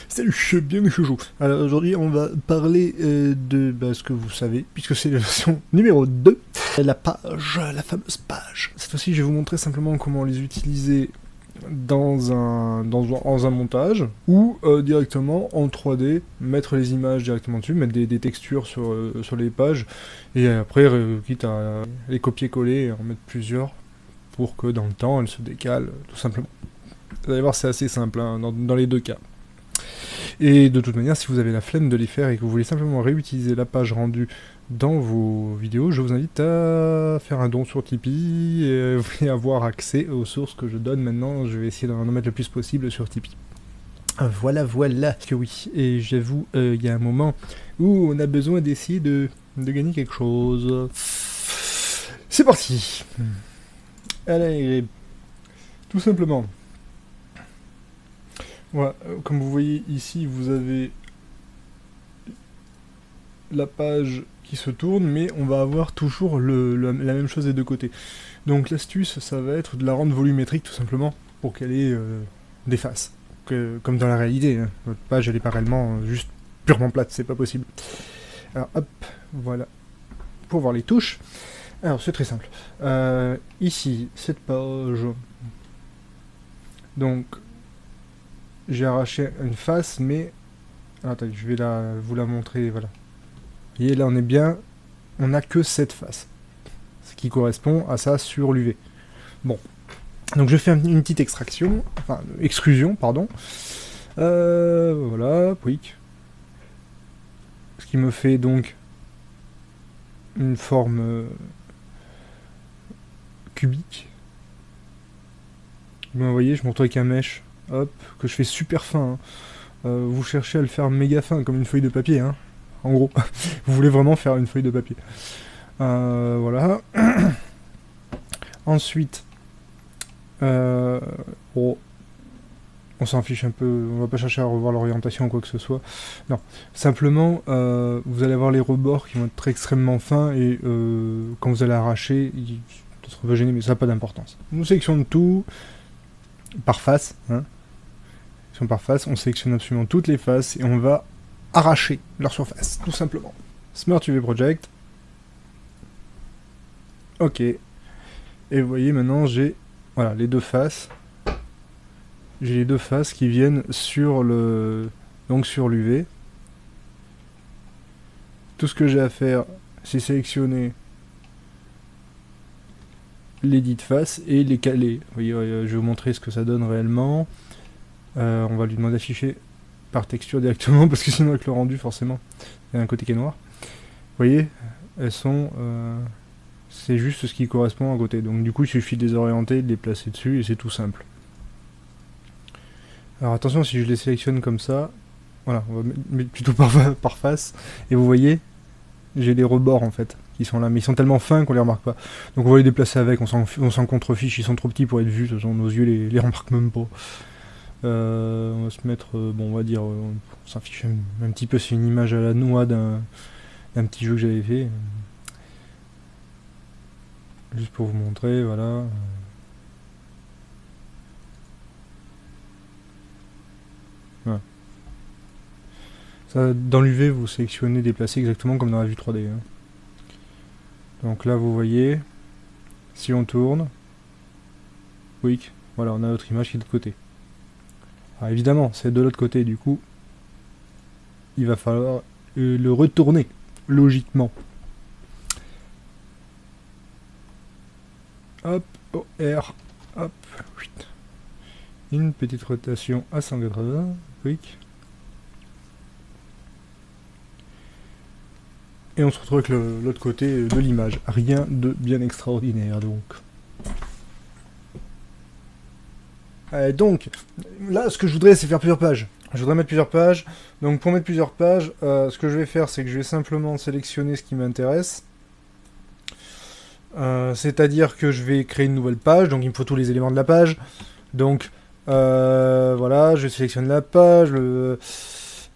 Salut, je suis bien Jojo. Alors aujourd'hui, on va parler de ce que vous savez, puisque c'est la version numéro 2, la page, la fameuse page. Cette fois-ci, je vais vous montrer simplement comment les utiliser dans un montage, ou directement en 3D, mettre les images directement dessus, mettre des textures sur les pages, et après, quitte à les copier-coller et en mettre plusieurs, pour que dans le temps, elles se décalent, tout simplement. Vous allez voir, c'est assez simple hein, dans les deux cas. Et de toute manière, si vous avez la flemme de les faire et que vous voulez simplement réutiliser la page rendue dans vos vidéos, je vous invite à faire un don sur Tipeee et avoir accès aux sources que je donne maintenant. Je vais essayer d'en mettre le plus possible sur Tipeee. Voilà, que oui. Et j'avoue, il y a un moment où on a besoin d'essayer de gagner quelque chose. C'est parti. Allez, tout simplement. Voilà, comme vous voyez ici, vous avez la page qui se tourne, mais on va avoir toujours la même chose des deux côtés. Donc l'astuce, ça va être de la rendre volumétrique tout simplement, pour qu'elle ait des faces. Comme dans la réalité, hein. Votre page elle est pas réellement juste purement plate, c'est pas possible. Alors hop, voilà, pour voir les touches. Alors c'est très simple. Ici, cette page, donc j'ai arraché une face, mais... Attends, je vais vous la montrer, voilà. Vous voyez, là on est bien, on n'a que cette face. Ce qui correspond à ça sur l'UV. Bon, donc je fais une petite extraction, enfin, extrusion, pardon. Voilà, quick. Ce qui me fait donc une forme cubique. Vous voyez, je montre avec un mesh, hop, que je fais super fin, hein. Vous cherchez à le faire méga fin, comme une feuille de papier, hein, en gros. Vous voulez vraiment faire une feuille de papier. Voilà. Ensuite, on s'en fiche un peu, on va pas chercher à revoir l'orientation ou quoi que ce soit. Non, simplement, vous allez avoir les rebords qui vont être extrêmement fins et quand vous allez arracher, peut-être un peu gêné, mais ça n'a pas d'importance. Nous sélectionnons tout par face, hein. Par face, on sélectionne absolument toutes les faces et on va arracher leur surface, tout simplement. Smart UV Project. Ok. Et vous voyez maintenant j'ai voilà les deux faces. J'ai les deux faces qui viennent sur sur l'UV. Tout ce que j'ai à faire, c'est sélectionner les dites faces et les caler. Vous voyez, je vais vous montrer ce que ça donne réellement. On va lui demander d'afficher par texture directement parce que sinon avec le rendu forcément il y a un côté qui est noir. Vous voyez, elles sont c'est juste ce qui correspond à côté. Donc du coup il suffit de les orienter, de les placer dessus et c'est tout simple. Alors attention, si je les sélectionne comme ça, voilà, on va mettre plutôt par face, et vous voyez, j'ai les rebords en fait, qui sont là, mais ils sont tellement fins qu'on les remarque pas. Donc on va les déplacer avec, on s'en contrefiche, ils sont trop petits pour être vus, de toute façon nos yeux les remarquent même pas. On va se mettre, bon on va dire, on s'en fiche un petit peu, c'est une image à la noix d'un petit jeu que j'avais fait. Juste pour vous montrer, voilà. Voilà. Ça, dans l'UV, vous sélectionnez déplacer exactement comme dans la vue 3D. Hein. Donc là, vous voyez, si on tourne, quick, voilà, on a notre image qui est de l'autre côté. Alors évidemment, c'est de l'autre côté, du coup, il va falloir le retourner, logiquement. Hop, OR, hop, une petite rotation à 180, quick. Et on se retrouve avec l'autre côté de l'image. Rien de bien extraordinaire, donc. Donc, là, ce que je voudrais, c'est faire plusieurs pages. Je voudrais mettre plusieurs pages. Donc, pour mettre plusieurs pages, ce que je vais faire, c'est que je vais simplement sélectionner ce qui m'intéresse. C'est-à-dire que je vais créer une nouvelle page. Donc, il me faut tous les éléments de la page. Donc, voilà, je sélectionne la page,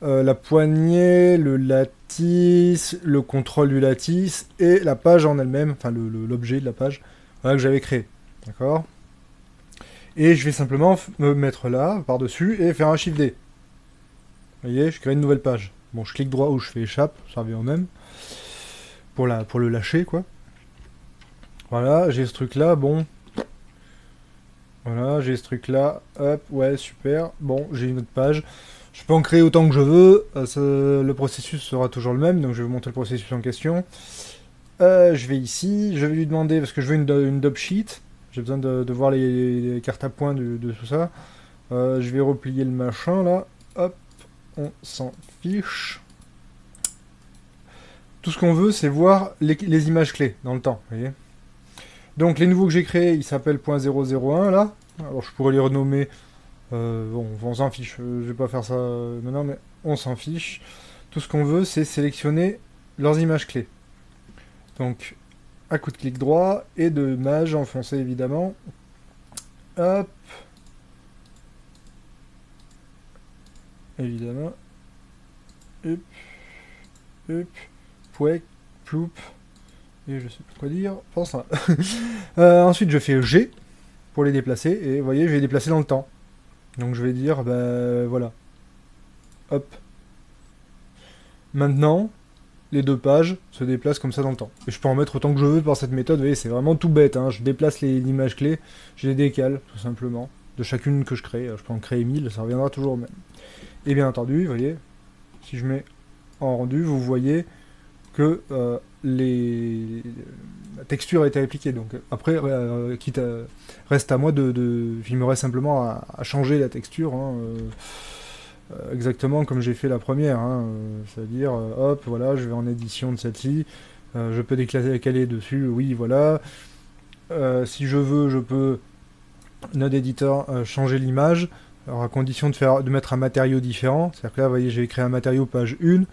la poignée, le lattice, le contrôle du lattice et la page en elle-même, enfin l'objet de la page, voilà, que j'avais créé. D'accord ? Et je vais simplement me mettre là, par-dessus, et faire un Shift D. Vous voyez, je crée une nouvelle page. Bon, je clique droit ou je fais échappe, ça revient au même. Pour le lâcher, quoi. Voilà, j'ai ce truc-là, bon. Voilà, j'ai ce truc-là. Hop, ouais, super. Bon, j'ai une autre page. Je peux en créer autant que je veux. Le processus sera toujours le même, donc je vais vous montrer le processus en question. Je vais ici, je vais lui demander, parce que je veux une dope sheet. J'ai besoin de voir les cartes à points de tout ça. Je vais replier le machin, là. Hop, on s'en fiche. Tout ce qu'on veut, c'est voir les images clés dans le temps, vous voyez. Donc les nouveaux que j'ai créés, ils s'appellent .001 là. Alors je pourrais les renommer. Bon, on s'en fiche. Je vais pas faire ça maintenant, mais on s'en fiche. Tout ce qu'on veut, c'est sélectionner leurs images clés. Donc un coup de clic droit et de mage enfoncé évidemment. Hop. Évidemment. Hop. Hop. Pouec. Ploup. Et je sais pas quoi dire. Pense ça. Ensuite, je fais G pour les déplacer. Et vous voyez, je vais les déplacer dans le temps. Donc je vais dire, bah voilà. Hop. Maintenant, les deux pages se déplacent comme ça dans le temps. Et je peux en mettre autant que je veux par cette méthode. Vous voyez, c'est vraiment tout bête. Hein. Je déplace les images clés, je les décale, tout simplement. De chacune que je crée. Je peux en créer 1000, ça reviendra toujours au même. Et bien entendu, vous voyez, si je mets en rendu, vous voyez que la texture a été appliquée. Donc après, reste à moi il me reste simplement à changer la texture, hein, exactement comme j'ai fait la première. Hein, c'est-à-dire, hop, voilà, je vais en édition de celle-ci. Je peux décaler dessus, oui, voilà. Si je veux, je peux, Node Editor, changer l'image. Alors à condition de mettre un matériau différent. C'est-à-dire que là, vous voyez, j'ai créé un matériau page 1.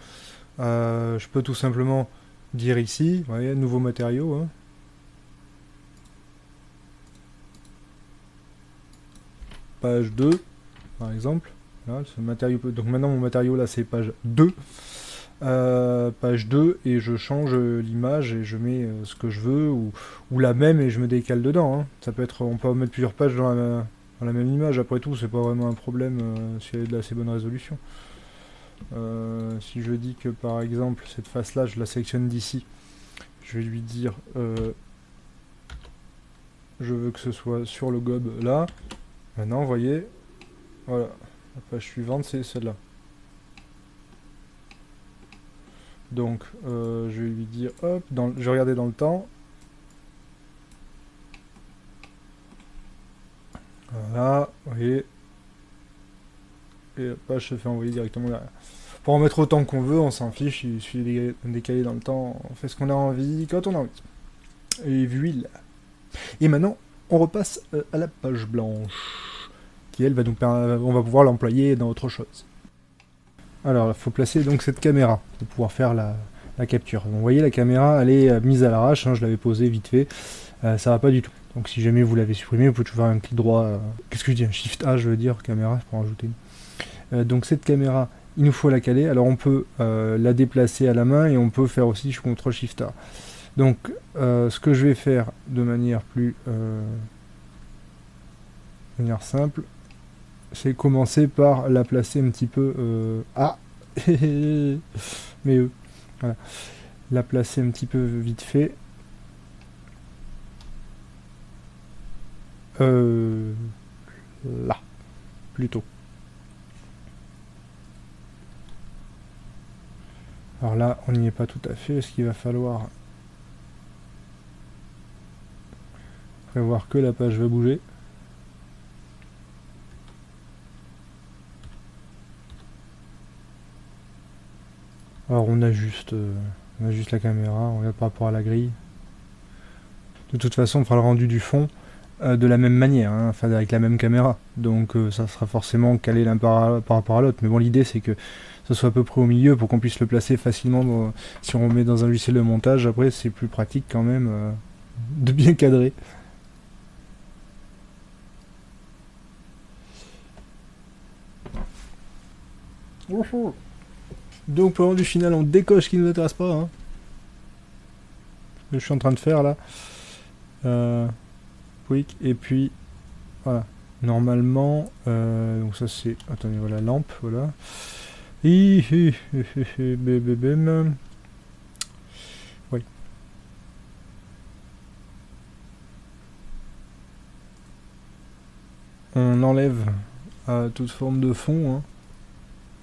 Je peux tout simplement dire ici, vous voyez, nouveau matériau. Hein. Page 2, par exemple. Là, ce matériau, donc maintenant mon matériau là c'est page 2. Page 2 et je change l'image et je mets ce que je veux ou la même et je me décale dedans. Hein. Ça peut être, on peut mettre plusieurs pages dans la même image, après tout, c'est pas vraiment un problème si elle est de assez bonne résolution. Si je dis que par exemple cette face là je la sélectionne d'ici, je vais lui dire je veux que ce soit sur le gob là. Maintenant vous voyez, voilà, la page suivante c'est celle-là. Donc je vais lui dire hop, je vais regarder dans le temps. Voilà, vous voyez. Et la page se fait envoyer directement derrière. Pour en mettre autant qu'on veut, on s'en fiche, il suffit de décaler dans le temps, on fait ce qu'on a envie, quand on a envie. Et voilà. Et maintenant, on repasse à la page blanche, qui elle va nous on va pouvoir l'employer dans autre chose. Alors, il faut placer donc cette caméra pour pouvoir faire la capture. Donc, vous voyez, la caméra, elle est mise à l'arrache, hein, je l'avais posée vite fait, ça va pas du tout. Donc si jamais vous l'avez supprimé, vous pouvez toujours faire un clic droit, qu'est-ce que je dis, un Shift A, je veux dire, caméra, pour en rajouter une. Donc cette caméra, il nous faut la caler. Alors on peut la déplacer à la main et on peut faire aussi CTRL SHIFT A. Donc ce que je vais faire de manière simple, c'est commencer par la placer un petit peu mais voilà, la placer un petit peu vite fait. Là, plutôt. Alors là, on n'y est pas tout à fait. Est-ce qu'il va falloir prévoir que la page va bouger? Alors on ajuste la caméra, on regarde par rapport à la grille. De toute façon, on fera le rendu du fond de la même manière, hein, enfin avec la même caméra. Donc ça sera forcément calé l'un par rapport à l'autre. Mais bon, l'idée c'est que ça soit à peu près au milieu pour qu'on puisse le placer facilement. Si on met dans un logiciel de montage, après c'est plus pratique quand même de bien cadrer. Donc pour le rendu final, on décoche ce qui ne nous intéresse pas. Hein. Ce que je suis en train de faire là. Quick, et puis voilà. Normalement, donc ça c'est. Attendez, voilà, lampe, voilà. Bébébém. Oui. On enlève toute forme de fond, hein,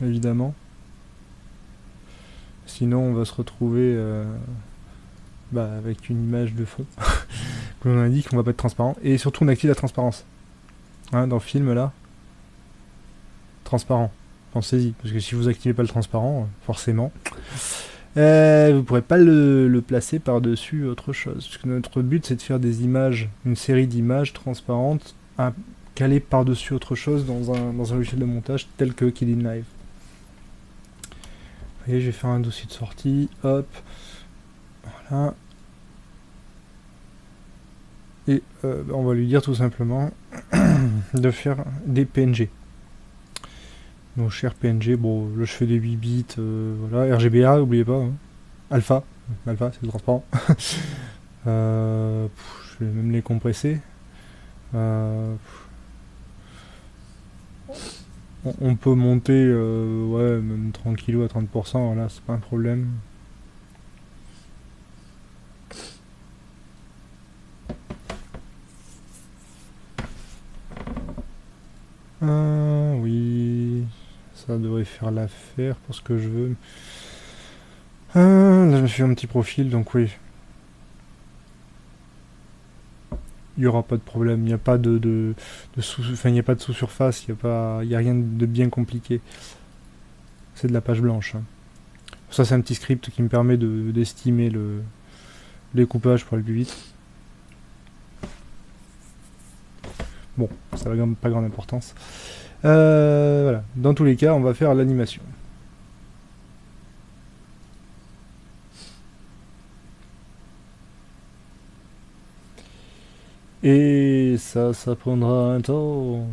évidemment. Sinon, on va se retrouver avec une image de fond. Comme on indique, on va pas être transparent. Et surtout, on active la transparence. Hein, dans le film, là. Transparent. Pensez-y. Parce que si vous activez pas le transparent, forcément, vous pourrez pas le placer par-dessus autre chose. Parce que notre but, c'est de faire des images, une série d'images transparentes à caler par-dessus autre chose dans un logiciel de montage tel que Kdenlive. Vous voyez, je vais faire un dossier de sortie. Hop. Voilà. Et on va lui dire tout simplement de faire des PNG. Donc cher PNG, bon là je fais des 8 bits, voilà, RGBA, n'oubliez pas, hein. Alpha, c'est transparent. Je vais même les compresser. On peut monter, ouais, même tranquillou à 30%, voilà, c'est pas un problème. Oui, ça devrait faire l'affaire pour ce que je veux. Là, je me fais un petit profil, donc oui. Il n'y aura pas de problème, il n'y a pas de sous-surface, il n'y a rien de bien compliqué. C'est de la page blanche, hein. Ça, c'est un petit script qui me permet d'estimer le découpage pour aller plus vite. Bon, ça n'a pas grande importance. Voilà. Dans tous les cas, on va faire l'animation. Et ça prendra un temps.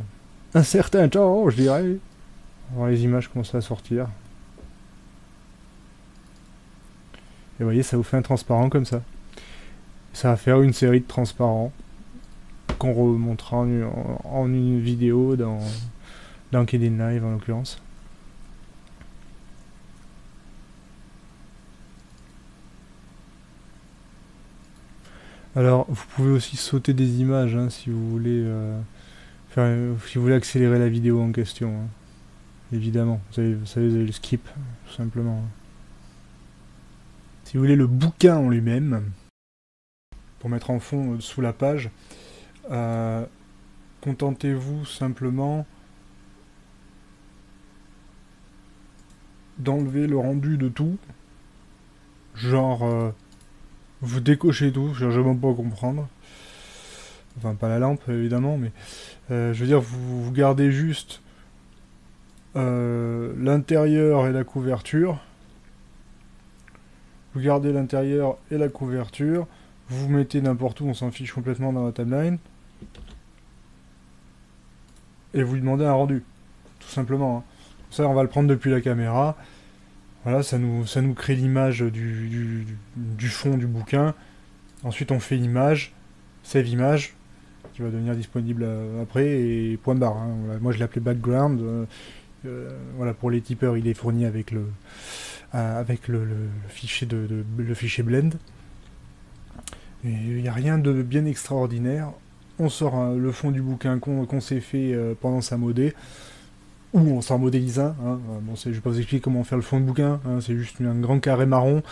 Un certain temps, je dirais. Alors les images commencent à sortir. Et vous voyez, ça vous fait un transparent comme ça. Ça va faire une série de transparents qu'on remontera en une vidéo dans Kdenlive en l'occurrence. Alors, vous pouvez aussi sauter des images, hein, si vous voulez si vous voulez accélérer la vidéo en question, hein. Évidemment, vous savez le skip, tout simplement. Si vous voulez le bouquin en lui-même, pour mettre en fond sous la page, contentez-vous simplement d'enlever le rendu de tout, genre vous décochez tout, je cherche même pas à comprendre, enfin pas la lampe évidemment, mais je veux dire vous gardez juste l'intérieur et la couverture, vous gardez l'intérieur et la couverture, vous mettez n'importe où, on s'en fiche complètement dans la timeline, et vous lui demandez un rendu, tout simplement, hein. Ça on va le prendre depuis la caméra. Voilà, ça nous crée l'image du fond du bouquin. Ensuite, on fait image, save image, qui va devenir disponible après, et point barre, hein. Voilà, moi, je l'ai appelé background. Voilà, pour les tipeurs, il est fourni avec le fichier le fichier blend. Il n'y a rien de bien extraordinaire. On sort le fond du bouquin qu'on s'est fait pendant sa modée. Ou on s'en modélise un, hein. Bon, je vais pas vous expliquer comment faire le fond de bouquin, hein. C'est juste un grand carré marron.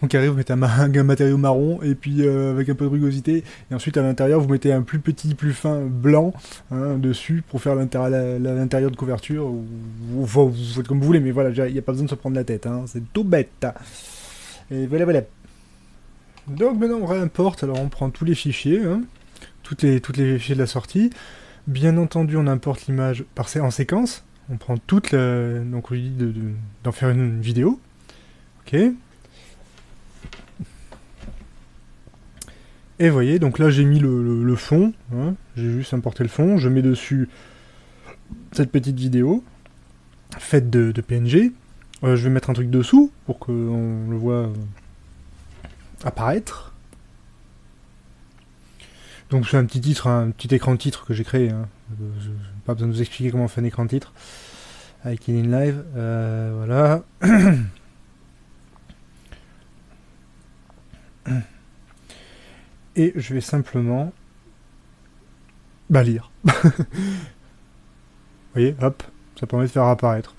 En carré, vous mettez un matériau marron, et puis avec un peu de rugosité, et ensuite à l'intérieur, vous mettez un plus petit, plus fin blanc, hein, dessus, pour faire l'intérieur de couverture, ou vous faites comme vous voulez, mais voilà, il n'y a pas besoin de se prendre la tête, hein. C'est tout bête. Et voilà, voilà. Donc maintenant, on réimporte, alors on prend tous les fichiers, hein, toutes les fichiers de la sortie. Bien entendu, on importe l'image en séquence. On prend toute la... Donc on lui dit d'en faire une vidéo. Ok. Et vous voyez, donc là j'ai mis le fond. Hein, j'ai juste importé le fond. Je mets dessus cette petite vidéo faite de PNG. Je vais mettre un truc dessous pour qu'on le voit apparaître. Donc c'est un petit titre, un petit écran de titre que j'ai créé, hein. Pas besoin de vous expliquer comment on fait un écran de titre. avec In Live, voilà. Et je vais simplement lire. Vous voyez, hop, ça permet de faire apparaître.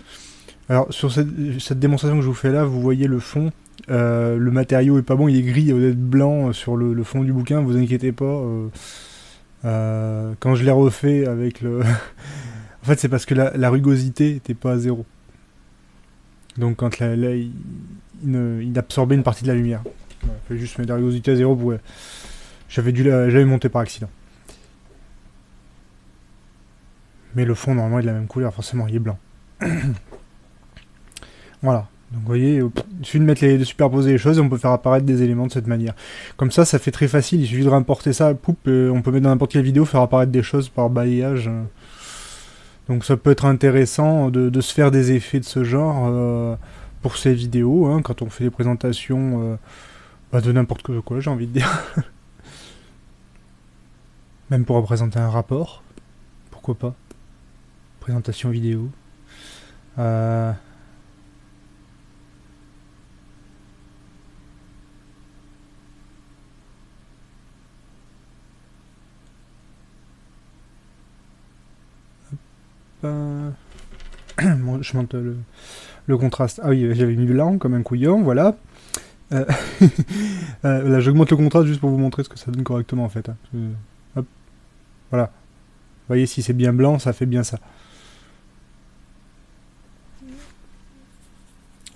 Alors, sur cette démonstration que je vous fais là, vous voyez le fond. Le matériau est pas bon, il est gris, il va être blanc sur le fond du bouquin, vous inquiétez pas. Quand je l'ai refait avec le... en fait, c'est parce que la rugosité était pas à 0. Donc, quand il absorbait une partie de la lumière. Il fallait juste mettre la rugosité à 0 pour... J'avais monté par accident. Mais le fond, normalement, est de la même couleur, forcément, il est blanc. Voilà. Donc vous voyez, il suffit de superposer les choses et on peut faire apparaître des éléments de cette manière. Comme ça fait très facile, il suffit de réimporter ça, poup, on peut mettre dans n'importe quelle vidéo, faire apparaître des choses par balayage. Donc ça peut être intéressant de se faire des effets de ce genre pour ces vidéos, hein, quand on fait des présentations de n'importe quoi, j'ai envie de dire. Même pour représenter un rapport, pourquoi pas. Présentation vidéo. Bon, je monte le contraste. Ah oui, j'avais mis blanc comme un couillon, voilà. Là, j'augmente le contraste juste pour vous montrer ce que ça donne correctement en fait. Hein. Hop. Voilà. Vous voyez, si c'est bien blanc, ça fait bien ça.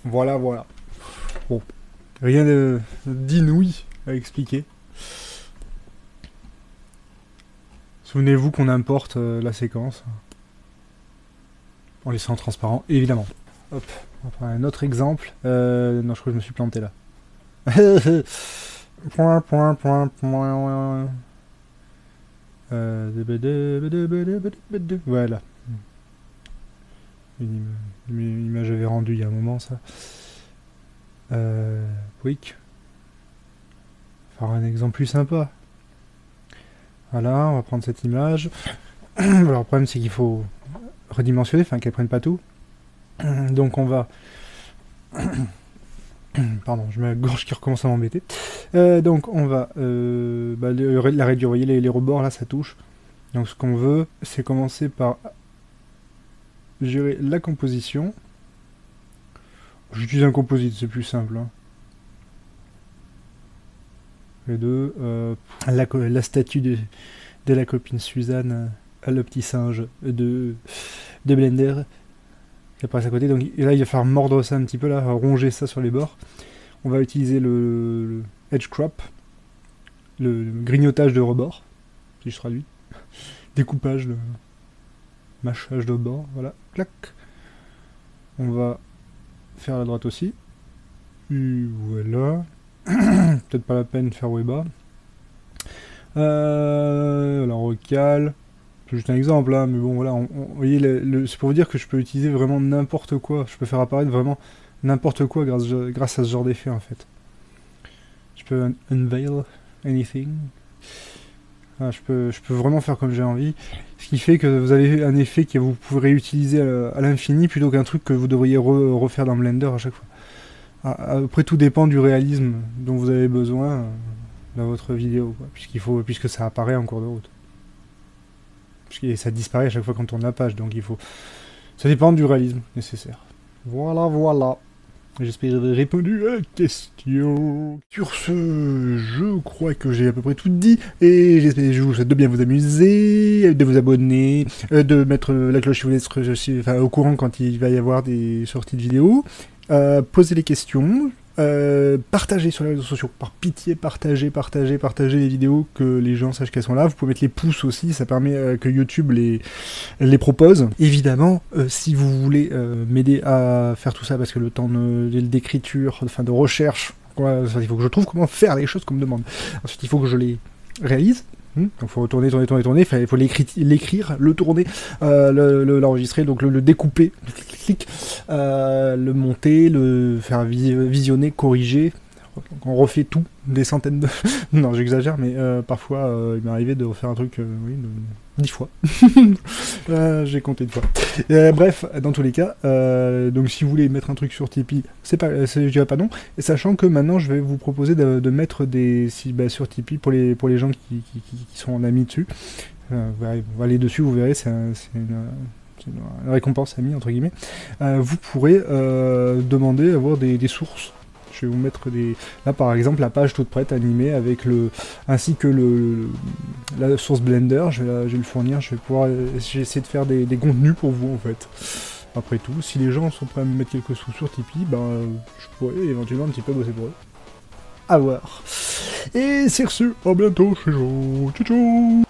Voilà, voilà. Bon. Rien d'inouï à expliquer. Souvenez-vous qu'on importe la séquence. En laissant transparent, évidemment. Hop, on va prendre un autre exemple. Non, je crois que je me suis planté là. Voilà. L'image avait rendu il y a un moment, ça. Quick. Faire un exemple plus sympa. Voilà, on va prendre cette image. Alors, le problème, c'est qu'il faut redimensionner, enfin qu'elle prenne pas tout. Donc on va... Pardon, je mets la gorge qui recommence à m'embêter. Donc on va la réduire, vous voyez les rebords là ça touche. Donc ce qu'on veut, c'est commencer par gérer la composition. J'utilise un composite, c'est plus simple. Hein. Les deux. La statue de la copine Suzanne, le petit singe de Blender. Qui apparaît à côté. Donc là, il va falloir mordre ça un petit peu, là, ronger ça sur les bords. On va utiliser le edge crop, le grignotage de rebord, si je traduis. Découpage, le mâchage de bord, voilà. Clac. On va faire la droite aussi. Et voilà. Peut-être pas la peine de faire way bas. Alors, on recale. C'est juste un exemple, hein, mais bon, voilà, vous voyez, c'est pour vous dire que je peux utiliser vraiment n'importe quoi. Je peux faire apparaître vraiment n'importe quoi grâce à ce genre d'effet, en fait. Je peux unveil anything. Ah, je peux vraiment faire comme j'ai envie. Ce qui fait que vous avez un effet que vous pouvez réutiliser à l'infini, plutôt qu'un truc que vous devriez refaire dans Blender à chaque fois. Après, tout dépend du réalisme dont vous avez besoin dans votre vidéo, quoi, puisque ça apparaît en cours de route. Et ça disparaît à chaque fois qu'on tourne la page, donc il faut... Ça dépend du réalisme nécessaire. Voilà, voilà. J'espère que j'avais répondu à la question. Sur ce, je crois que j'ai à peu près tout dit, et je vous souhaite de bien vous amuser, de vous abonner, de mettre la cloche si vous voulez être au courant quand il va y avoir des sorties de vidéos, poser les questions, partagez sur les réseaux sociaux, par pitié, partagez les vidéos, que les gens sachent qu'elles sont là. Vous pouvez mettre les pouces aussi, ça permet que YouTube les propose. Évidemment, si vous voulez m'aider à faire tout ça, parce que le temps d'écriture, enfin de recherche, quoi, il faut que je trouve comment faire les choses qu'on me demande. Ensuite, il faut que je les réalise. Donc il faut tourner, il faut l'écrire, le tourner, l'enregistrer, donc le découper, le monter, le faire visionner, corriger. Donc on refait tout, des centaines de... non, j'exagère, mais parfois il m'est arrivé de refaire un truc 10 fois. J'ai compté une fois. Bref, dans tous les cas, donc si vous voulez mettre un truc sur Tipeee, je dirais pas non. Et sachant que maintenant, je vais vous proposer de mettre sur Tipeee pour les gens qui sont en amis dessus. Vous allez dessus, vous verrez, c'est une récompense amie, entre guillemets. Vous pourrez demander à avoir des sources. Je vais vous mettre là par exemple la page toute prête animée avec ainsi que la source Blender. Je vais le fournir. J'ai essayé de faire des contenus pour vous en fait. Après tout, si les gens sont prêts à me mettre quelques sous sur Tipeee, je pourrais éventuellement un petit peu bosser pour eux. À voir. Et sur ce, à bientôt chez Joe. Ciao ciao.